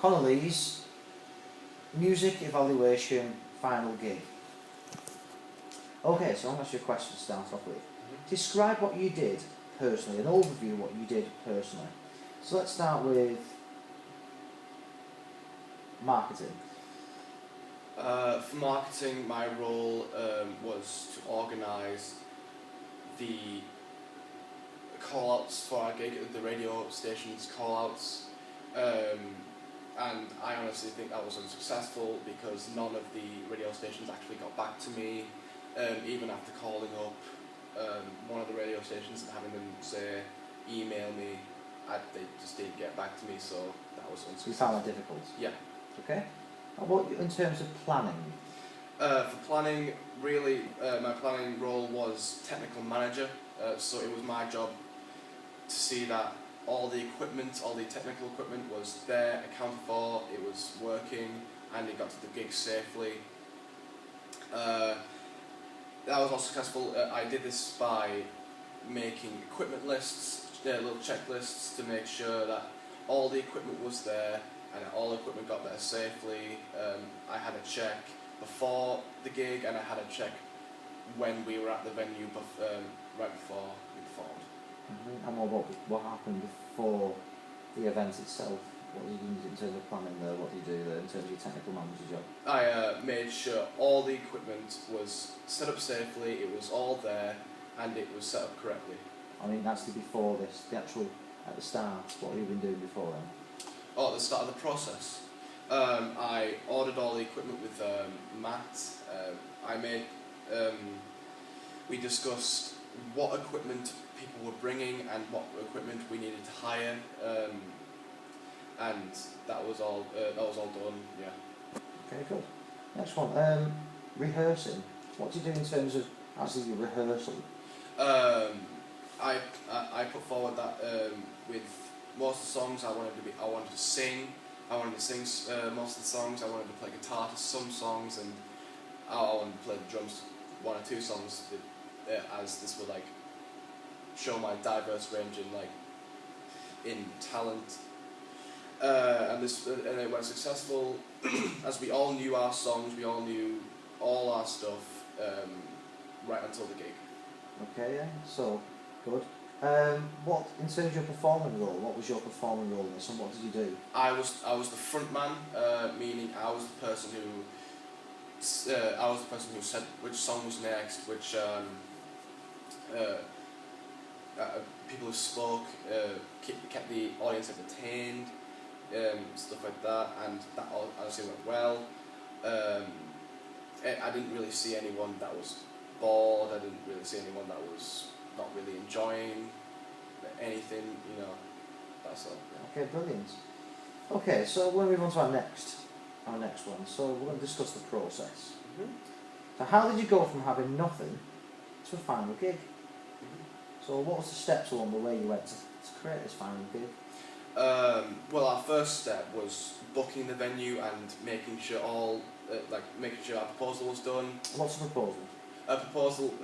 Connolly's music evaluation final gig. Okay, so I'm going to ask you a question to start off with. Describe what you did personally, an overview of what you did personally. So let's start with marketing. For marketing, my role was to organise the call-outs for our gig, the radio station's call-outs, and I honestly think that was unsuccessful because none of the radio stations actually got back to me, even after calling up one of the radio stations and having them say, email me, they just didn't get back to me, so that was unsuccessful. You found that difficult? Yeah. Okay. How about in terms of planning? For planning, really, my planning role was technical manager, so it was my job to see that all the equipment, all the technical equipment was there, accounted for, it was working, and it got to the gig safely. That was all successful. I did this by making equipment lists, little checklists to make sure that all the equipment was there and all the equipment got there safely. I had a check before the gig and I had a check when we were at the venue right before we performed. Mm-hmm. And what happened before the event itself? What did you do in terms of planning there? What did you do there in terms of your technical manager job? I made sure all the equipment was set up safely, it was all there, and it was set up correctly. I mean, actually before this, at the start, what have you been doing before then? Oh, at the start of the process, I ordered all the equipment with Matt. We discussed what equipment people were bringing and what equipment we needed to hire, and that was all done. Yeah. Okay, good. Next one, rehearsing. What do you do in terms of actually your rehearsal? I put forward that with most of the songs I wanted to sing. I wanted to sing most of the songs. I wanted to play guitar to some songs, and I wanted to play the drums one or two songs as this would show my diverse range in talent. And it went successful. As we all knew our songs, we all knew all our stuff right until the gig. Okay, yeah. So good. What in terms of your performing role? What was your performing role in this, and what did you do? I was the front man, meaning I was the person who said which song was next, which people who spoke, kept the audience entertained, stuff like that, and that honestly went well. I didn't really see anyone that was bored. I didn't really see anyone that was not really enjoying anything, that's all. Yeah. Okay, brilliant. Okay, so we'll move on to our next one. So we're going to discuss the process. Mm-hmm. So how did you go from having nothing to a final gig? Mm-hmm. So what was the steps along the way you went to create this final gig? Well, our first step was booking the venue and making sure our proposal was done. What's the proposal? A proposal,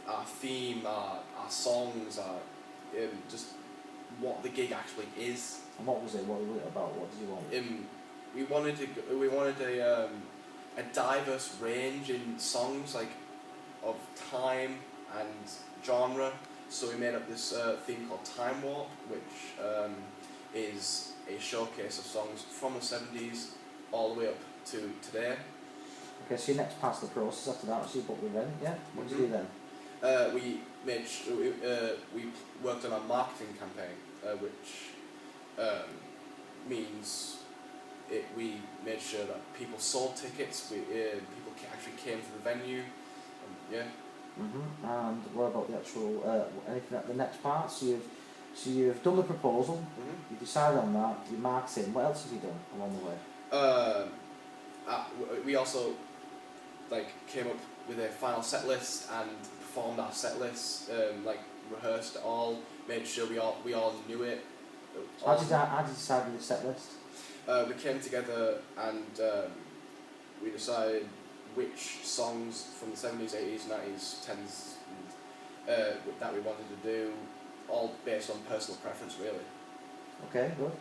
our theme, our songs, just what the gig actually is. And what was it? What was it about? What did you want? We wanted a diverse range in songs, of time and genre. So we made up this theme called Time Warp, which is a showcase of songs from the 70s all the way up to today. Okay, so you next passed the process after that, so you booked the event, yeah? What did you do then? We worked on a marketing campaign, which means we made sure that people sold tickets, people actually came to the venue, yeah. Mm-hmm. And what about the actual, anything at the next part? So you've done the proposal, mm-hmm. you decided on that, you marked it, what else have you done along the way? We also came up with a final set list and performed our set list, rehearsed it all, made sure we all knew it. How did you decide on the set list? We came together and we decided which songs from the 70s, 80s, 90s, 10s that we wanted to do, all based on personal preference, really. Okay, good.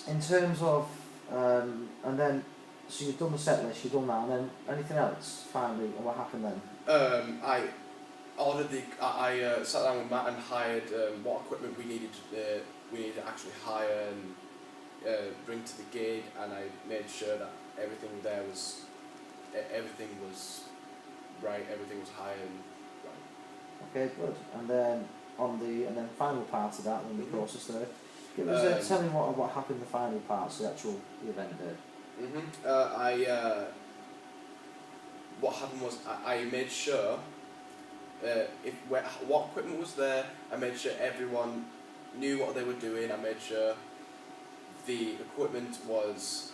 In terms of, and then, so you've done the set list, you've done that, and then anything else finally, and what happened then? I ordered I sat down with Matt and hired what equipment we needed to actually hire and bring to the gig, and I made sure that everything there was everything was right, everything was hired and right. Okay, good. And then final part of that, when the Mhm. process there. Give us tell me what happened in the final parts, the actual event day. What happened was I made sure what equipment was there. I made sure everyone knew what they were doing. I made sure the equipment was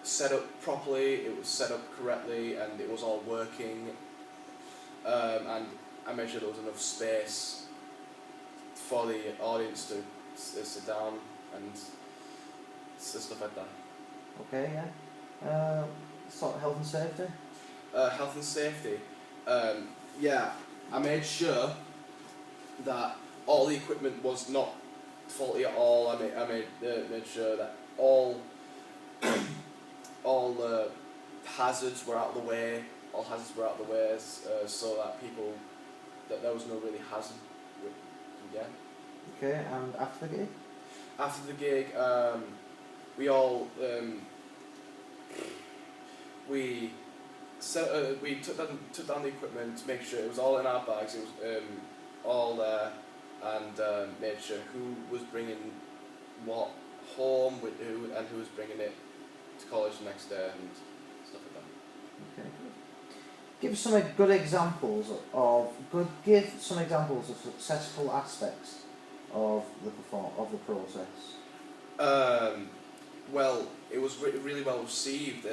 set up properly, it was set up correctly, and it was all working. And I made sure there was enough space for the audience to sit down and stuff like that. Okay, yeah. Sort of health and safety. Health and safety. Yeah, I made sure that all the equipment was not faulty at all. I made sure that all the hazards were out of the way. All hazards were out of the way, so that there was no really hazard. Yeah. Okay, and after the gig? After the gig, we all we took down the equipment to make sure it was all in our bags. It was all there, and made sure who was bringing what home with who, and who was bringing it to college the next day and stuff like that. Okay, good. Give some good examples give some examples of successful aspects of the process. Well, it was really well received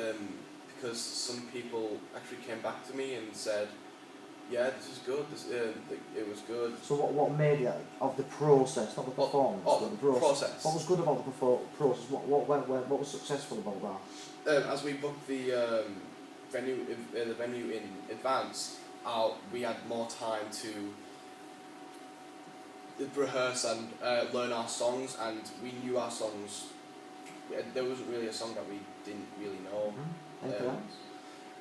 because some people actually came back to me and said, "Yeah, this is good. It was good." So what made it of the process, not the performance, but the process? What was good about the process? What was successful about that? As we booked the venue in advance, we had more time to rehearse and learn our songs, and we knew our songs. There wasn't really a song that we didn't really know. Mm-hmm. Anything else?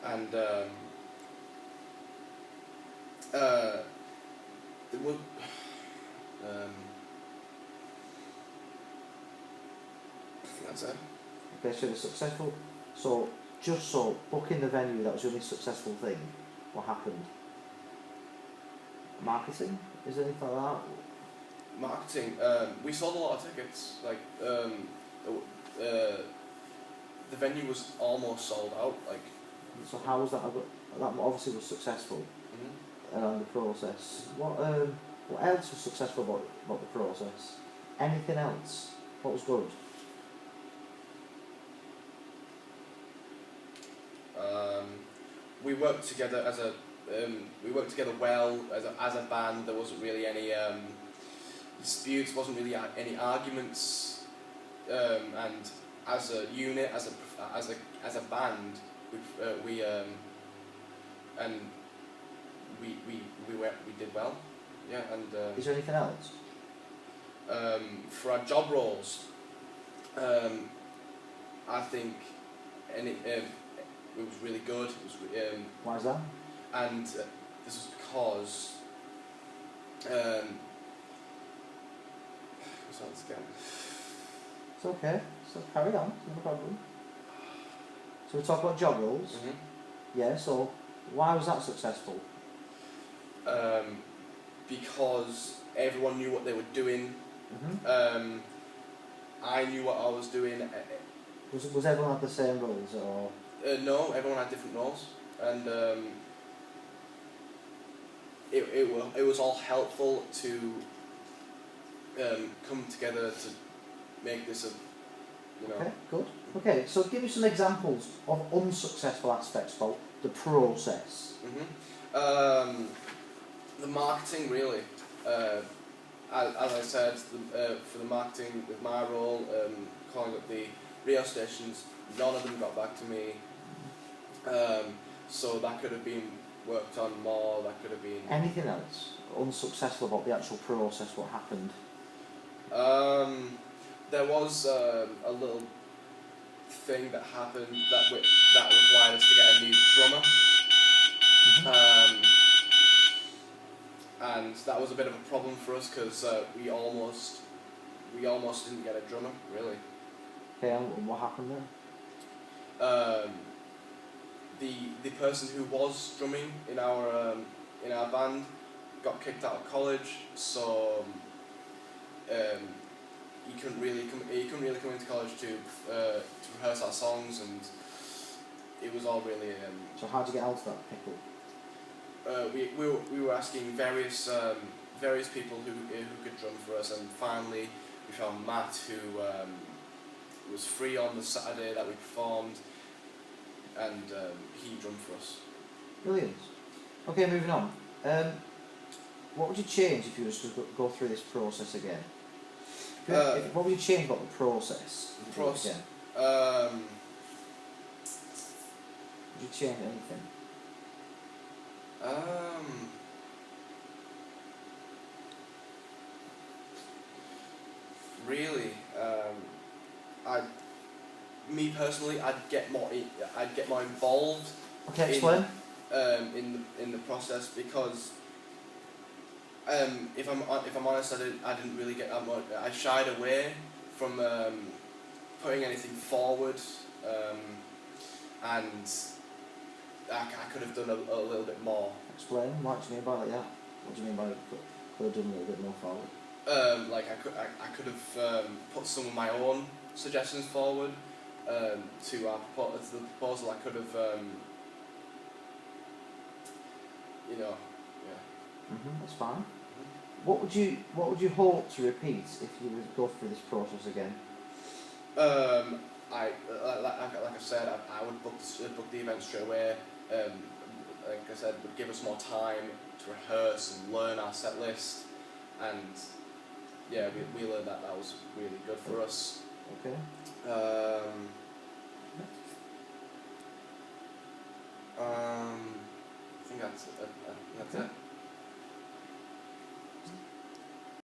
And it would. I think that's it. Okay, so the successful. So booking the venue, that was the only successful thing. What happened? Marketing? Is there anything like that? Marketing. We sold a lot of tickets. Like the venue was almost sold out. Like. So how was that? That obviously was successful. Mm-hmm. Around the process. What else was successful about the process? Anything else? What was good? We worked together well as a band. There wasn't really any disputes. Wasn't really any arguments. And as a unit, as a band, we did well. Yeah, and is there anything else? For our job roles, I think it was really good. It was, why is that? And this was because It's okay. So carry on. No problem. So we talk about job roles. Mm-hmm. Yeah. So why was that successful? Because everyone knew what they were doing. Mm-hmm. I knew what I was doing. Was everyone had the same roles or? No, everyone had different roles, and it was all helpful to come together to make this Okay, good. Okay, so give me some examples of unsuccessful aspects about the process. Mm-hmm. The marketing, really. As I said, for the marketing with my role, calling up the radio stations, none of them got back to me. So that could have been worked on more. That could have been. Anything else unsuccessful about the actual process? What happened? there was a little thing that happened that required us to get a new drummer. And that was a bit of a problem for us because we almost didn't get a drummer, really. Okay, and what happened then? The person who was drumming in our band got kicked out of college, so he couldn't really come into college to rehearse our songs, and it was all really. So how'd you get out of that pickle? We were asking various people who could drum for us, and finally we found Matt, who was free on the Saturday that we performed, and he drummed for us. Brilliant. Okay, moving on. What would you change if you were to go through this process again? What would you change about the process? Again? Would you change anything? Really, me personally, I'd get more involved. Okay, explain. In the process, because if I'm honest, I didn't really get that much. I shied away from putting anything forward, and I could have done a little bit more. Explain. What do you mean by that? Yeah. What do you mean by could have done a little bit more forward? Like I could have put some of my own suggestions forward to the proposal. I could have, That's fine. What would you hope to repeat if you were to go through this process again? Like I said, I would book the event straight away. Like I said, would give us more time to rehearse and learn our set list, and yeah, we learned that was really good for us. Okay. I think that's it.